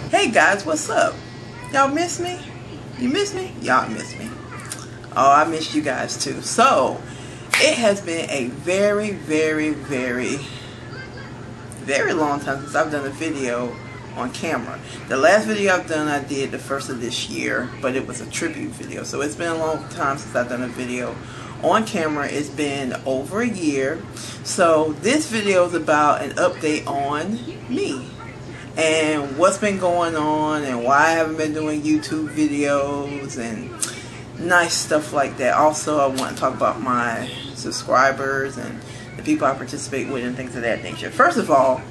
Hey guys, what's up? Y'all miss me? You miss me? Y'all miss me. Oh, I missed you guys too. So, it has been a very long time since I've done a video on camera. The last video I've done, I did the first of this year, but it was a tribute video. So it's been a long time since I've done a video on camera. It's been over a year. So this video is about an update on me and what's been going on and why I haven't been doing YouTube videos and nice stuff like that. Also, I want to talk about my subscribers and the people I participate with and things of that nature. First of all,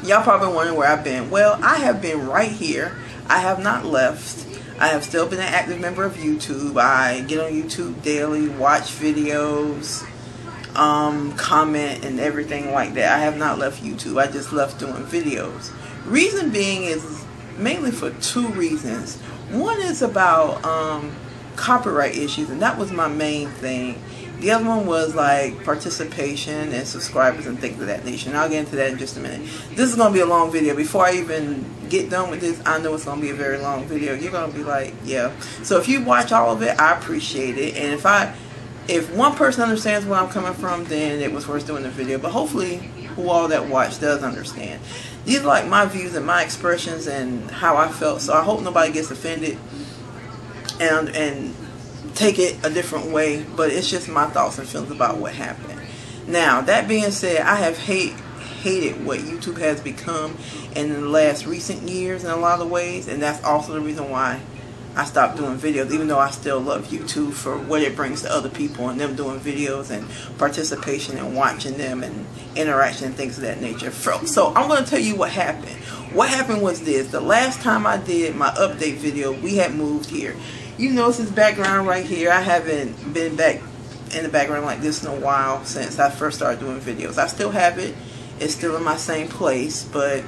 y'all probably wondering where I've been. Well, I have been right here. I have not left. I have still been an active member of YouTube. I get on YouTube daily, watch videos, comment and everything like that. I have not left YouTube. I just left doing videos. Reason being is mainly for two reasons. One is about copyright issues, and that was my main thing. The other one was like participation and subscribers and things of that nature. And I'll get into that in just a minute. This is going to be a long video. Before I even get done with this, I know it's going to be a very long video. You're going to be like, yeah. So if you watch all of it, I appreciate it. And if one person understands where I'm coming from, then it was worth doing the video. But hopefully, who all that watch does understand. These are like my views and my expressions and how I felt. So I hope nobody gets offended and take it a different way, but it's just my thoughts and feelings about what happened. Now, that being said, I have hated what YouTube has become in the last recent years in a lot of ways, and that's also the reason why I stopped doing videos, even though I still love YouTube for what it brings to other people and them doing videos and participation and watching them and interaction and things of that nature. So I'm going to tell you what happened. What happened was this. The last time I did my update video, we had moved here. You notice this background right here. I haven't been back in the background like this in a while since I first started doing videos. I still have it. It's still in my same place, but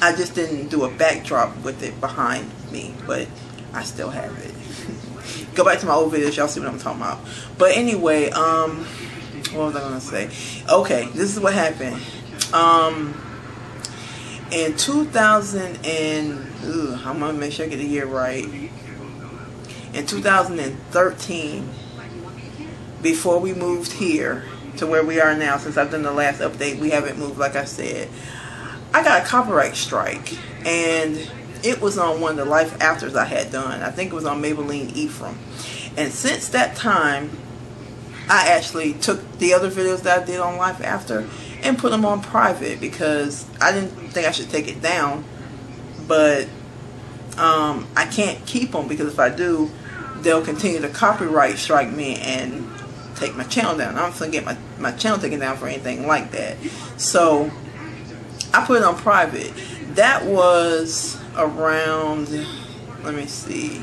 I just didn't do a backdrop with it behind me, but I still have it. Go back to my old videos, y'all see what I'm talking about. But anyway, what was I gonna say? Okay, this is what happened. In 2000 and I'm gonna make sure I get the year right. In 2013, before we moved here to where we are now, since I've done the last update, we haven't moved like I said, I got a copyright strike, and it was on one of the Life Afters I had done. I think it was on Maybelline Ephraim. And since that time, I actually took the other videos that I did on Life After and put them on private because I didn't think I should take it down, but I can't keep them because if I do, they'll continue to copyright strike me and take my channel down. I'm not going to get my channel taken down for anything like that. So I put it on private. That was around, let me see,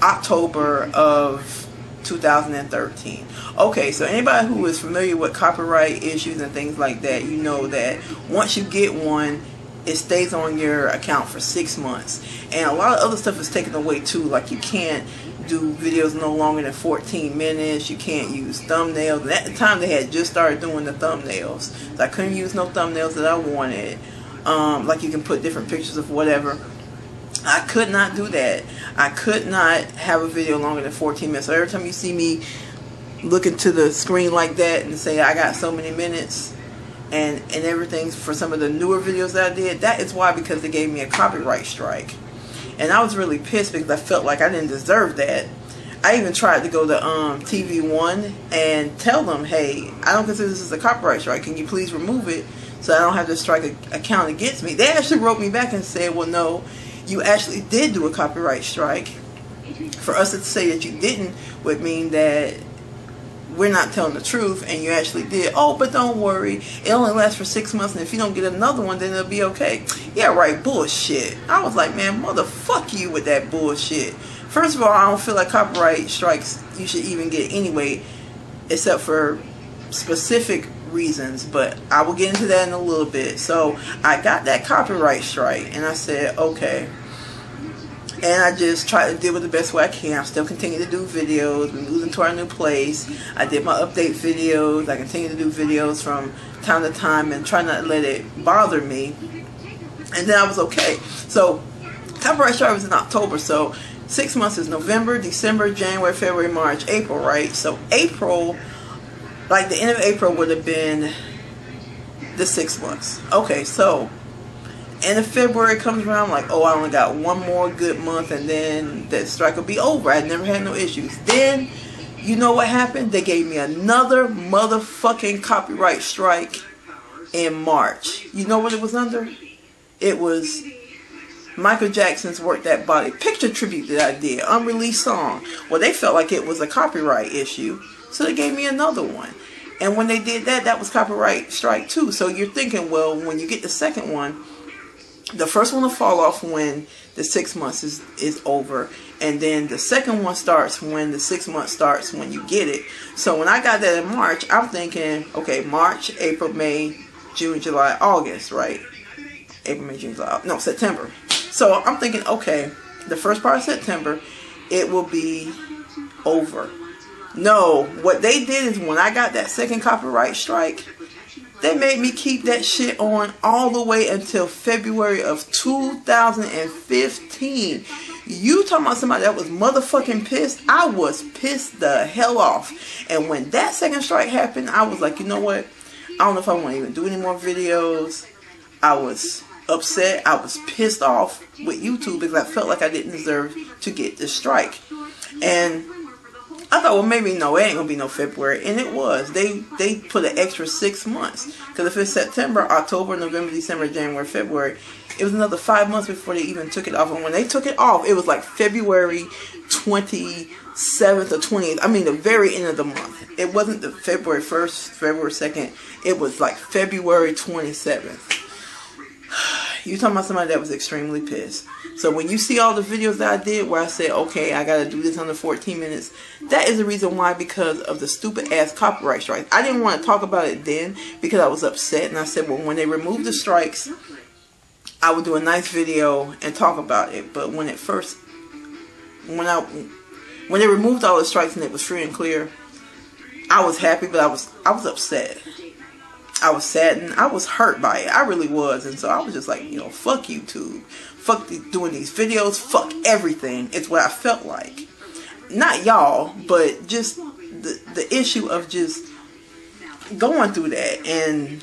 October of 2013. Okay, so anybody who is familiar with copyright issues and things like that, you know that once you get one, it stays on your account for 6 months. And a lot of other stuff is taken away too, like you can't do videos no longer than 14 minutes, you can't use thumbnails. And at the time they had just started doing the thumbnails, so I couldn't use no thumbnails that I wanted. Like you can put different pictures of whatever. I could not do that. I could not have a video longer than 14 minutes. So every time you see me look into the screen like that and say I got so many minutes and everything for some of the newer videos that I did, that is why, because they gave me a copyright strike. And I was really pissed because I felt like I didn't deserve that. I even tried to go to TV One and tell them, hey, I don't consider this as a copyright strike. Can you please remove it so I don't have to strike a count against me? They actually wrote me back and said, well, no, you actually did do a copyright strike. For us to say that you didn't would mean that we're not telling the truth, and you actually did. Oh, but don't worry, it only lasts for 6 months, and if you don't get another one, then it'll be okay. Yeah, right, bullshit. I was like, man, motherfuck you with that bullshit. First of all, I don't feel like copyright strikes you should even get anyway, except for specific reasons, but I will get into that in a little bit. So I got that copyright strike, and I said, okay. And I just try to deal with the best way I can. I still continue to do videos. We moved into our new place. I did my update videos. I continue to do videos from time to time and try not to let it bother me. And then I was okay. So copyright strike was in October, so 6 months is November, December, January, February, March, April, right? So April, like the end of April would have been the 6 months. Okay, so end of February comes around, like, oh, I only got one more good month and then that strike will be over. I never had no issues. Then, you know what happened? They gave me another motherfucking copyright strike in March. You know what it was under? It was Michael Jackson's Work That Body picture tribute that I did, unreleased song. Well, they felt like it was a copyright issue, so they gave me another one. And when they did that, that was copyright strike too. So you're thinking, well, when you get the second one, the first one will fall off when the 6 months is over, and then the second one starts when the 6 months starts when you get it. So when I got that in March, I'm thinking, okay, March, April, May, June, July, August, right? April, May, June, July, no, September. So I'm thinking, okay, the first part of September, it will be over. No, what they did is when I got that second copyright strike, they made me keep that shit on all the way until February of 2015. You talking about somebody that was motherfucking pissed? I was pissed the hell off. And when that second strike happened, I was like, you know what? I don't know if I want to even do any more videos. I was upset. I was pissed off with YouTube because I felt like I didn't deserve to get this strike. And I thought, well, maybe no, it ain't gonna be no February, and it was. They put an extra 6 months, because if it's September, October, November, December, January, February, it was another 5 months before they even took it off. And when they took it off, it was like February 27th or 20th. I mean, the very end of the month. It wasn't the February 1st, February 2nd. It was like February 27th. You talking about somebody that was extremely pissed. So when you see all the videos that I did where I said, okay, I gotta do this under 14 minutes, that is the reason why, because of the stupid ass copyright strikes. I didn't want to talk about it then because I was upset, and I said, well, when they remove the strikes, I would do a nice video and talk about it. But when they removed all the strikes and it was free and clear, I was happy, but I was upset. I was saddened. I was hurt by it. I really was. And so I was just like, you know, fuck YouTube. Fuck doing these videos. Fuck everything. It's what I felt like. Not y'all, but just the issue of just going through that and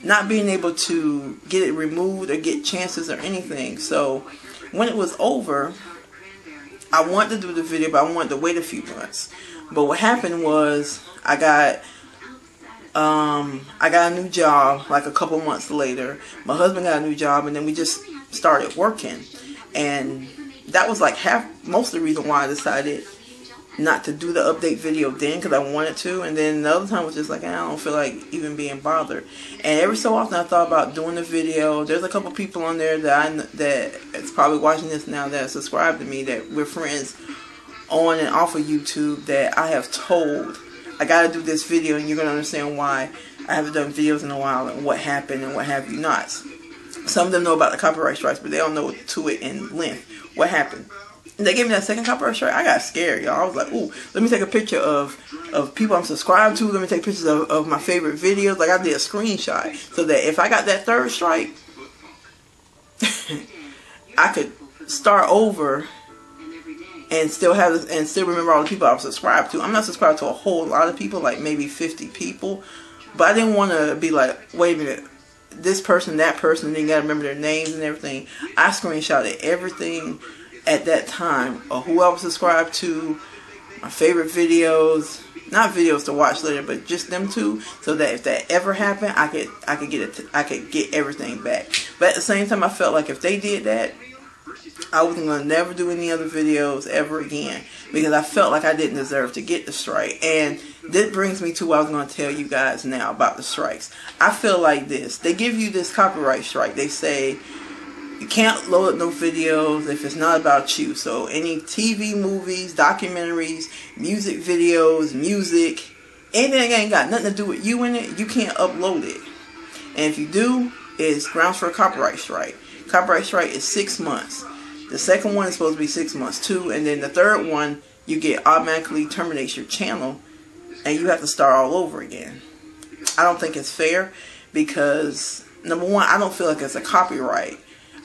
not being able to get it removed or get chances or anything. So when it was over, I wanted to do the video, but I wanted to wait a few months. But what happened was I got a new job like a couple months later. My husband got a new job, and then we just started working. And that was like most of the reason why I decided not to do the update video then, because I wanted to. And then the other time was just like, I don't feel like even being bothered. And every so often I thought about doing the video. There's a couple people on there that is probably watching this now that subscribe to me, that we're friends on and off of YouTube, that I have told, I gotta do this video and you're gonna understand why I haven't done videos in a while and what happened and what have you not. Some of them know about the copyright strikes, but they don't know to it in length. What happened? And they gave me that second copyright strike. I got scared, y'all. I was like, ooh, let me take a picture of people I'm subscribed to. Let me take pictures of my favorite videos. Like, I did a screenshot so that if I got that third strike, I could start over and still remember all the people I was subscribed to. I'm not subscribed to a whole lot of people, like maybe 50 people. But I didn't want to be like, wait a minute, this person, that person, and then you got to remember their names and everything. I screenshotted everything at that time of who I was subscribed to, my favorite videos, not videos to watch later, but just them two, so that if that ever happened, I could get everything back. But at the same time, I felt like if they did that, I wasn't going to never do any other videos ever again, because I felt like I didn't deserve to get the strike. And this brings me to what I was going to tell you guys now about the strikes. I feel like this. They give you this copyright strike. They say you can't load up no videos if it's not about you. So any TV, movies, documentaries, music videos, music, anything that ain't got nothing to do with you in it, you can't upload it. And if you do, it's grounds for a copyright strike. Copyright strike is 6 months. The second one is supposed to be 6 months too, and then the third one, you get automatically terminates your channel, and you have to start all over again. I don't think it's fair, because number one, I don't feel like it's a copyright.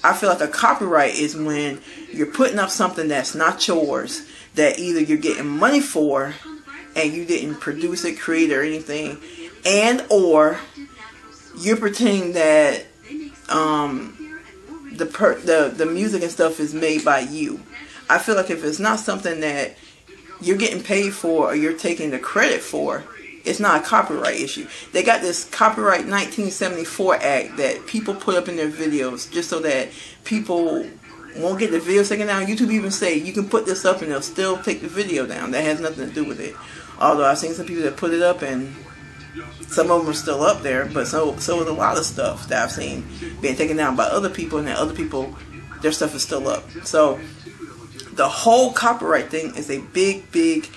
I feel like a copyright is when you're putting up something that's not yours, that either you're getting money for and you didn't produce it, create it, or anything, and or you're pretending that the music and stuff is made by you. I feel like if it's not something that you're getting paid for or you're taking the credit for, it's not a copyright issue. They got this Copyright 1974 Act that people put up in their videos just so that people won't get the video taken down. YouTube even say you can put this up and they'll still take the video down. That has nothing to do with it. Although I've seen some people that put it up and some of them are still up there, but so is a lot of stuff that I've seen being taken down by other people, and then other people, their stuff is still up. So the whole copyright thing is a big, big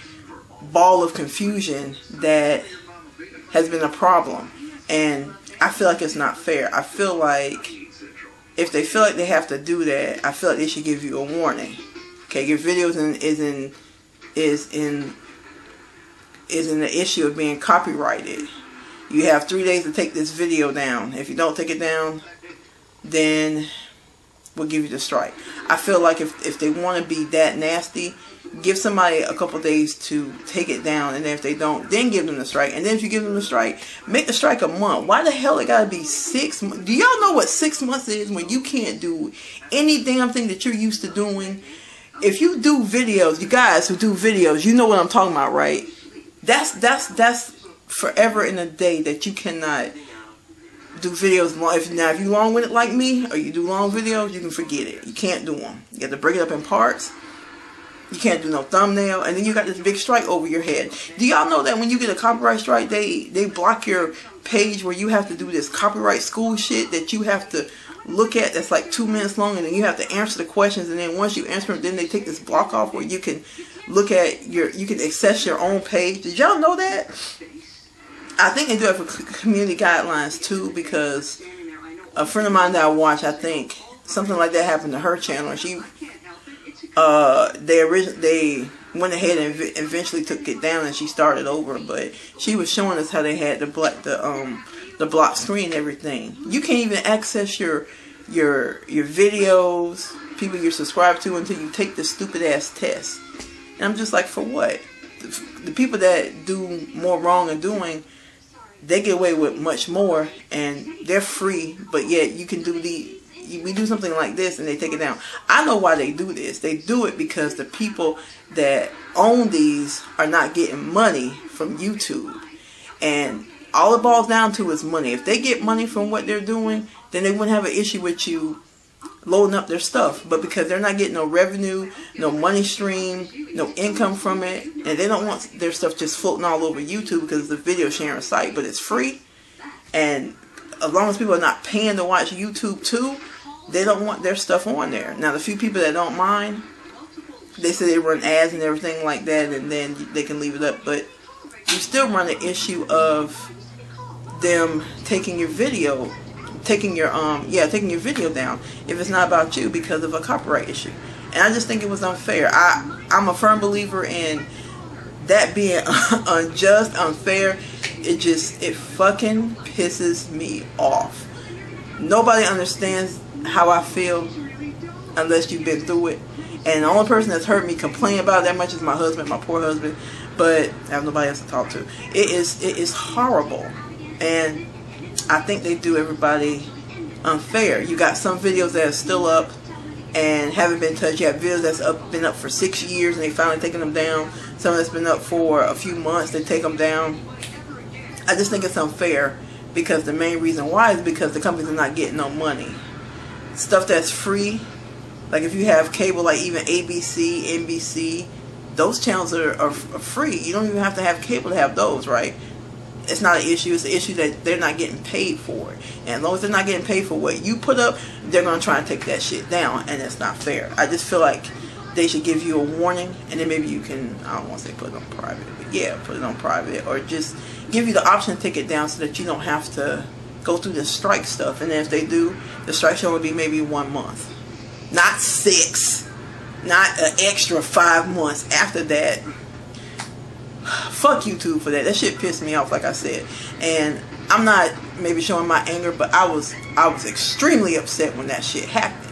ball of confusion that has been a problem, and I feel like it's not fair. I feel like if they feel like they have to do that, I feel like they should give you a warning. Okay, your video is in the issue of being copyrighted. You have 3 days to take this video down. If you don't take it down, then we'll give you the strike. I feel like if they want to be that nasty, give somebody a couple days to take it down, and then if they don't, then give them the strike. And then if you give them the strike, make the strike a month. Why the hell it gotta be 6 months? Do y'all know what 6 months is when you can't do any damn thing that you're used to doing? If you do videos, you guys who do videos, you know what I'm talking about, right? That's forever in a day that you cannot do videos long. If you long-winded like me, or you do long videos, you can forget it. You can't do them. You have to break it up in parts. You can't do no thumbnail, and then you got this big strike over your head. Do y'all know that when you get a copyright strike, they block your page where you have to do this copyright school shit that you have to look at, that's like 2 minutes long, and then you have to answer the questions, and then once you answer them, then they take this block off where you can look at you can access your own page. Did y'all know that? I think they do it for community guidelines too, because a friend of mine that I watch, I think something like that happened to her channel. She they went ahead and eventually took it down, and she started over. But she was showing us how they had the block screen and everything. You can't even access your videos, people you're subscribed to, until you take this stupid ass test. And I'm just like, for what? The people that do more wrong and doing, they get away with much more, and they're free. But yet you can do we do something like this and they take it down. I know why they do this. They do it because the people that own these are not getting money from YouTube. And all it boils down to is money. If they get money from what they're doing, then they wouldn't have an issue with you loading up their stuff. But because they're not getting no revenue, no money stream, no income from it, and they don't want their stuff just floating all over YouTube because it's a video sharing site, but it's free. And as long as people are not paying to watch YouTube too, they don't want their stuff on there. Now, the few people that don't mind, they say they run ads and everything like that, and then they can leave it up. But you still run the issue of them taking your video, taking your video down if it's not about you because of a copyright issue. And I just think it was unfair. I'm a firm believer in that being unjust, unfair. It fucking pisses me off. Nobody understands how I feel unless you've been through it. And the only person that's heard me complain about it that much is my husband, my poor husband. But I have nobody else to talk to. It is horrible. And I think they do everybody unfair. You got some videos that are still up and haven't been touched. You have videos that's been up for 6 years and they finally taking them down. Some that's been up for a few months, they take them down. I just think it's unfair because the main reason why is because the companies are not getting no money. Stuff that's free, like if you have cable, like even ABC, NBC, those channels are free. You don't even have to have cable to have those, right? It's not an issue. It's an issue that they're not getting paid for it. And as long as they're not getting paid for what you put up, they're going to try and take that shit down, and it's not fair. I just feel like they should give you a warning, and then maybe you can, I don't want to say put it on private, but yeah, put it on private, or just give you the option to take it down so that you don't have to go through this strike stuff. And then if they do, the strike should only be maybe 1 month, not 6, not an extra 5 months after that. Fuck YouTube for that. That shit pissed me off, like I said. And I'm not maybe showing my anger, but I was extremely upset when that shit happened.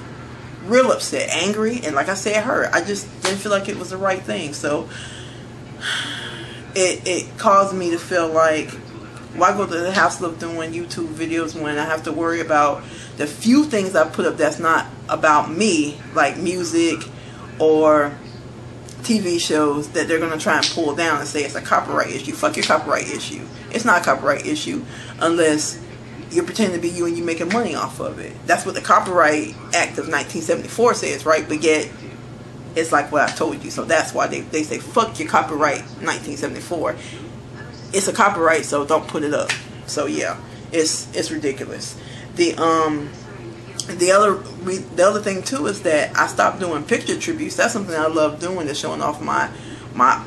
Real upset, angry, and like I said, hurt. I just didn't feel like it was the right thing. So it caused me to feel like, why go to the hassle of doing YouTube videos when I have to worry about the few things I put up that's not about me, like music or TV shows, that they're going to try and pull down and say it's a copyright issue. Fuck your copyright issue. It's not a copyright issue unless you're pretending to be you and you're making money off of it. That's what the Copyright Act of 1974 says, right? But yet, it's like what I told you. So that's why they say, fuck your copyright 1974. It's a copyright, so don't put it up. So yeah, it's ridiculous. The other thing too is that I stopped doing picture tributes. That's something I love doing, is showing off my not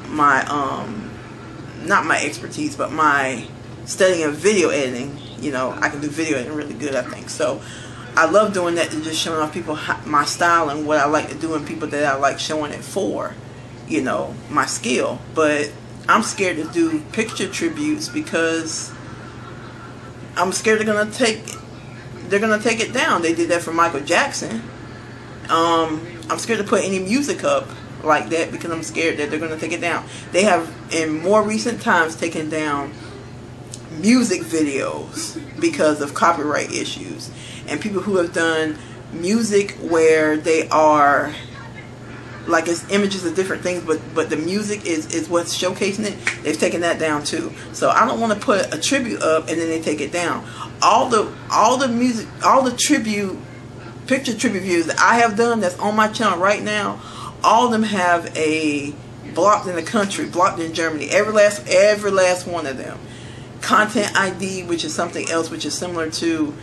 my expertise, but my studying of video editing. You know, I can do video editing really good, I think. So I love doing that, to just showing off people my style and what I like to do, and people that I like showing it for, you know, my skill. But I'm scared to do picture tributes because I'm scared they're gonna take it down. They did that for Michael Jackson. I'm scared to put any music up like that because I'm scared that they're gonna take it down. They have in more recent times taken down music videos because of copyright issues, and people who have done music where they are like, it's images of different things, but the music is what's showcasing it. They've taken that down too. So I don't want to put a tribute up and then they take it down. All the music, all the picture tribute views that I have done that's on my channel right now, all of them have a blocked in the country, blocked in Germany. Every last one of them. Content ID, which is something else, which is similar to,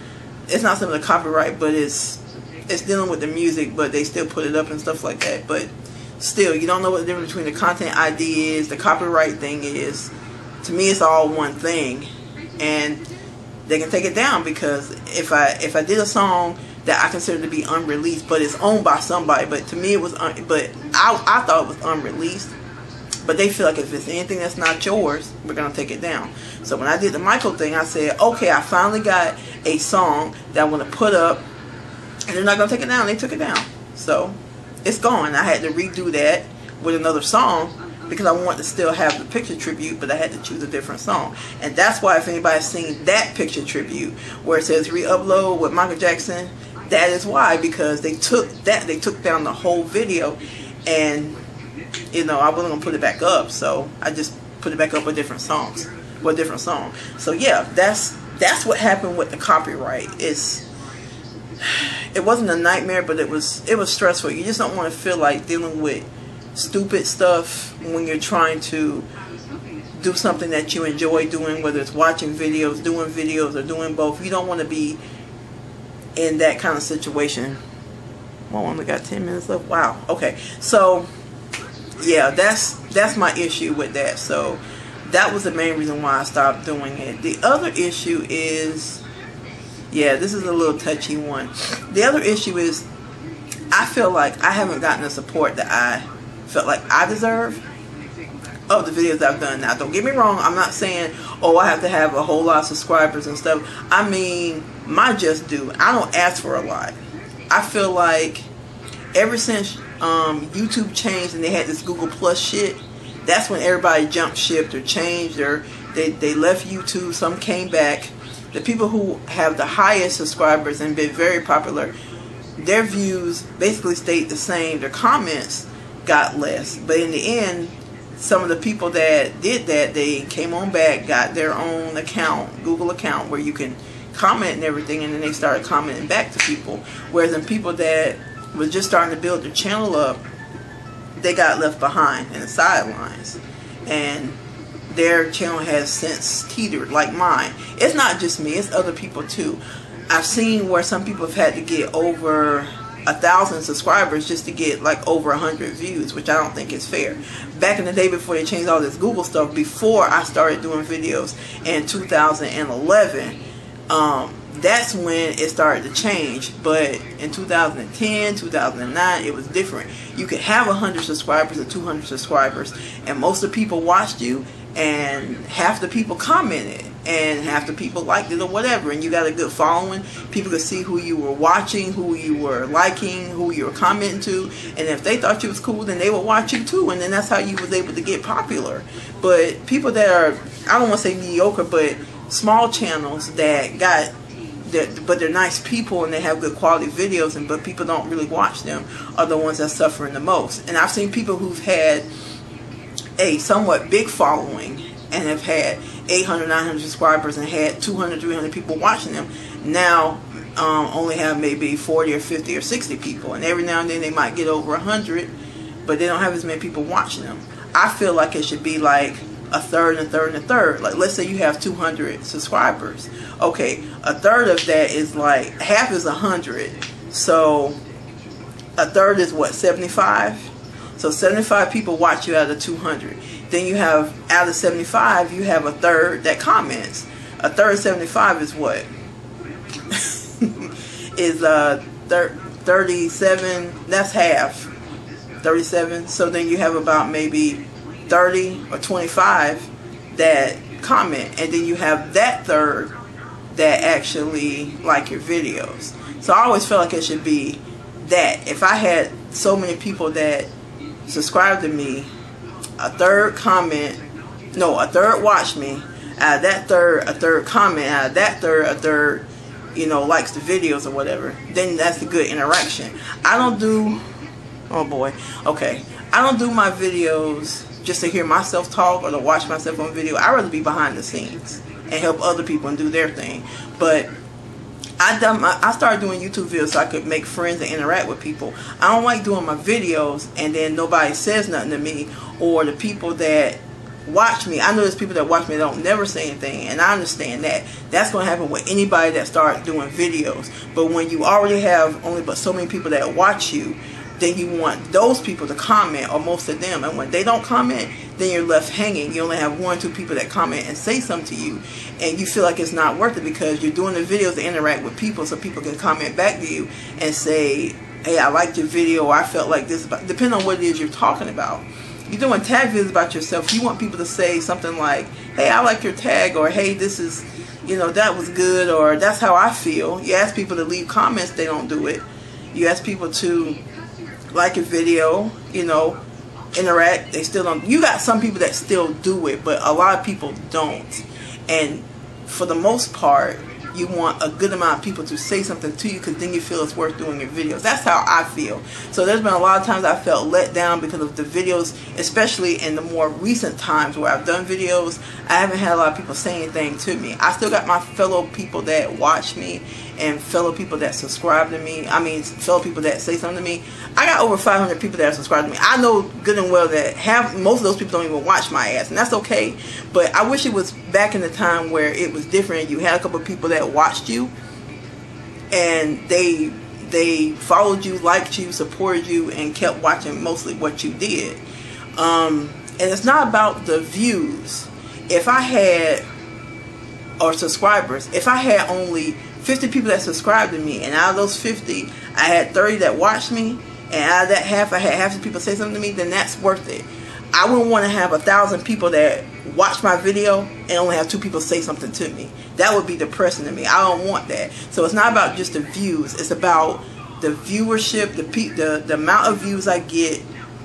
it's not similar to copyright, but it's dealing with the music, but they still put it up and stuff like that. But still, you don't know what the difference between the content ID is, the copyright thing is. To me, it's all one thing, and they can take it down because if I did a song that I consider to be unreleased, but it's owned by somebody, but to me it was, but I thought it was unreleased. But they feel like if it's anything that's not yours, we're going to take it down. So when I did the Michael thing, I said, okay, I finally got a song that I want to put up, and they're not going to take it down. They took it down. So it's gone. I had to redo that with another song because I wanted to still have the picture tribute, but I had to choose a different song. And that's why, if anybody's seen that picture tribute where it says re-upload with Michael Jackson, that is why, because they took down the whole video, and you know, I wasn't gonna put it back up, so I just put it back up with different songs, So yeah, that's what happened with the copyright. It wasn't a nightmare, but it was stressful. You just don't want to feel like dealing with stupid stuff when you're trying to do something that you enjoy doing, whether it's watching videos, doing videos, or doing both. You don't want to be in that kind of situation. Well, we only got 10 minutes left. Wow. Okay. So yeah, that's my issue with that. So that was the main reason why I stopped doing it. The other issue is, yeah, this is a little touchy one. The other issue is, I feel like I haven't gotten the support that I felt like I deserve of the videos I've done. Now, don't get me wrong, I'm not saying, oh, I have to have a whole lot of subscribers and stuff. I mean, my just due. I don't ask for a lot. I feel like ever since YouTube changed and they had this Google Plus shit, that's when everybody jumped ship or changed, or they left YouTube. Some came back. The people who have the highest subscribers and been very popular, their views basically stayed the same. Their comments got less. But in the end, some of the people that did that, they came on back, got their own account, Google account, where you can comment and everything, and then they started commenting back to people. Whereas in people that was just starting to build their channel up, they got left behind in the sidelines, and their channel has since teetered like mine. It's not just me, it's other people too. I've seen where some people have had to get over 1,000 subscribers just to get like over 100 views, which I don't think is fair. Back in the day, before they changed all this Google stuff, before I started doing videos in 2011, that's when it started to change. But in 2010, 2009, it was different. You could have 100 subscribers or 200 subscribers, and most of the people watched you, and half the people commented, and half the people liked it or whatever, and you got a good following. People could see who you were watching, who you were liking, who you were commenting to, and if they thought you was cool, then they would watch you too, and then that's how you was able to get popular. But people that are, I don't want to say mediocre, but small channels that got but they're nice people and they have good quality videos, but people don't really watch them, are the ones that suffering the most. And I've seen people who've had a somewhat big following and have had 800, 900 subscribers and had 200, 300 people watching them, now only have maybe 40 or 50 or 60 people. And every now and then they might get over 100, but they don't have as many people watching them. I feel like it should be like a third and a third and a third. Like, let's say you have 200 subscribers. Okay, a third of that is like, half is 100. So a third is what, 75? So 75 people watch you out of 200. Then you have, out of 75, you have a third that comments. A third of 75 is what? Is 37, that's half. 37. So then you have about maybe 30 or 25 that comment, and then you have that third that actually like your videos. So I always felt like it should be that. If I had so many people that subscribe to me, a third comment, no, a third watch me, out of that third, a third comment, out of that third, a third, likes the videos or whatever, then that's a good interaction. I don't do, oh boy, okay, I don't do my videos just to hear myself talk or to watch myself on video. I'd rather be behind the scenes and help other people and do their thing. But I started doing YouTube videos so I could make friends and interact with people. I don't like doing my videos and then nobody says nothing to me, or the people that watch me. I know there's people that watch me that don't never say anything, and I understand that. That's going to happen with anybody that starts doing videos. But when you already have only but so many people that watch you, then you want those people to comment, or most of them. And when they don't comment, then you're left hanging. You only have 1 or 2 people that comment and say something to you, and you feel like it's not worth it because you're doing the videos to interact with people so people can comment back to you and say, hey, I liked your video, or I felt like this, depending on what it is you're talking about. You're doing tag videos about yourself. You want people to say something like, hey, I like your tag, or hey, this is, that was good, or that's how I feel. You ask people to leave comments, they don't do it. You ask people to like a video, interact, they still don't. You got some people that still do it, but a lot of people don't. And for the most part, you want a good amount of people to say something to you, because then you feel it's worth doing your videos. That's how I feel. So there's been a lot of times I felt let down because of the videos, especially in the more recent times where I've done videos. I haven't had a lot of people say anything to me. I still got my fellow people that watch me and fellow people that subscribe to me. I mean, fellow people that say something to me. I got over 500 people that are subscribed to me. I know good and well that most of those people don't even watch my ass, and that's okay. But I wish it was back in the time where it was different. You had a couple of people that watched you, and they followed you, liked you, supported you, and kept watching mostly what you did. And it's not about the views. If I had, or subscribers, if I had only 50 people that subscribed to me, and out of those 50, I had 30 that watched me, and out of that half, I had half the people say something to me, then that's worth it. I wouldn't want to have 1,000 people that watch my video and only have 2 people say something to me. That would be depressing to me. I don't want that. So it's not about just the views. It's about the viewership, the amount of views I get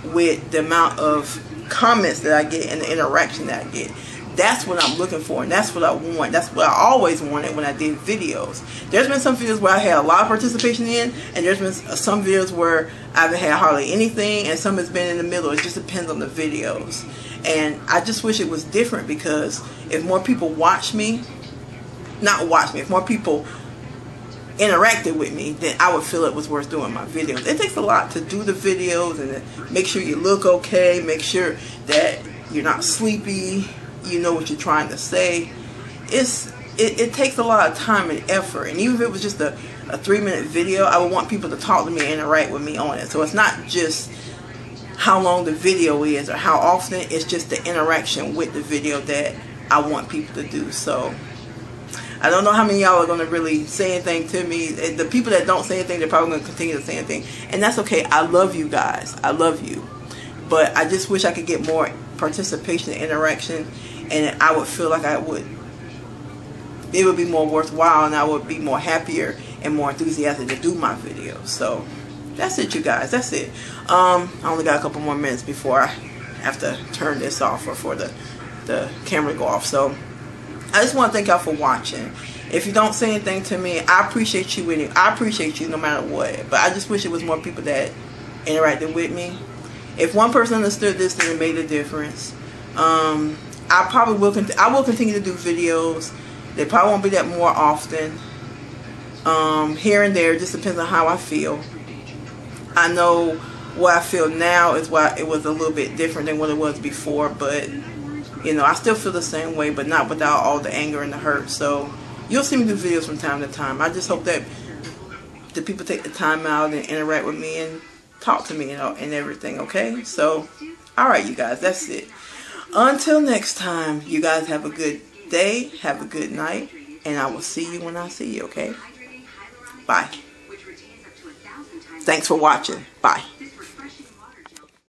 with the amount of comments that I get and the interaction that I get. That's what I'm looking for, and that's what I want. That's what I always wanted when I did videos. There's been some videos where I had a lot of participation in, and there's been some videos where I haven't had hardly anything, and some has been in the middle. It just depends on the videos. And I just wish it was different, because if more people if more people interacted with me, then I would feel it was worth doing my videos. It takes a lot to do the videos, and make sure you look okay, make sure that you're not sleepy, you know what you're trying to say. It takes a lot of time and effort, and even if it was just a 3-minute video, I would want people to talk to me and interact with me on it. So it's not just how long the video is or how often, it's just the interaction with the video that I want people to do. So I don't know how many of y'all are going to really say anything to me. The people that don't say anything, they're probably going to continue to say anything, and that's okay. I love you guys. I love you. But I just wish I could get more participation and interaction, and I would feel like I would it would be more worthwhile, and I would be more happier and more enthusiastic to do my videos. So that's it, you guys. That's it. I only got a couple more minutes before I have to turn this off, or for the camera to go off. So I just want to thank y'all for watching. If you don't say anything to me, I appreciate you. I appreciate you no matter what. But I just wish it was more people that interacted with me. If one person understood this, then it made a difference. I probably will. I will continue to do videos. They probably won't be that more often. Here and there, it just depends on how I feel. I know what I feel now is why it was a little bit different than what it was before, but you know, I still feel the same way, but not without all the anger and the hurt. So you'll see me do videos from time to time. I just hope that the people take the time out and interact with me and talk to me and everything, okay? So, alright, you guys, that's it. Until next time, you guys have a good day, have a good night, and I will see you when I see you, okay? Bye. Thanks for watching. Bye.